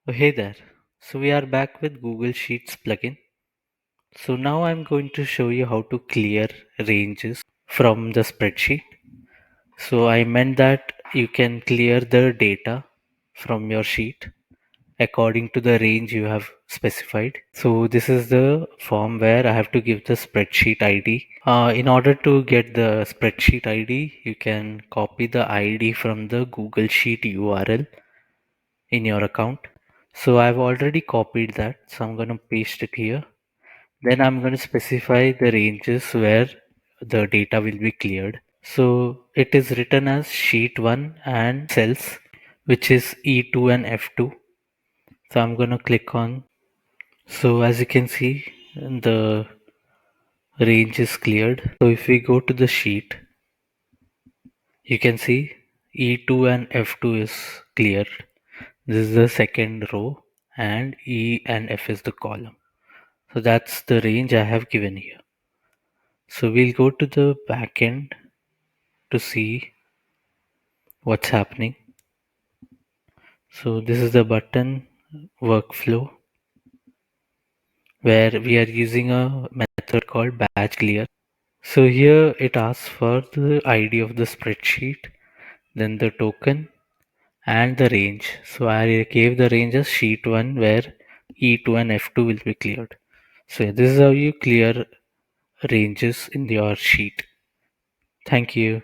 Oh, hey there. So we are back with Google Sheets plugin. So now I'm going to show you how to clear ranges from the spreadsheet. So I meant that you can clear the data from your sheet according to the range you have specified. So this is the form where I have to give the spreadsheet ID. In order to get the spreadsheet ID, you can copy the ID from the Google Sheet URL in your account. So I've already copied that, so I'm going to paste it here. Then I'm going to specify the ranges where the data will be cleared. So it is written as sheet 1 and cells, which is E2 and F2. So I'm going to click on. So as you can see, the range is cleared. So if we go to the sheet, you can see E2 and F2 is cleared. This is the second row and E and F is the column. So that's the range I have given here. So we'll go to the backend to see what's happening. So this is the button workflow where we are using a method called batch clear. So here it asks for the ID of the spreadsheet, then the token and the range. So I gave the range as sheet 1 where E2 and F2 will be cleared. So this is how you clear ranges in your sheet. Thank you.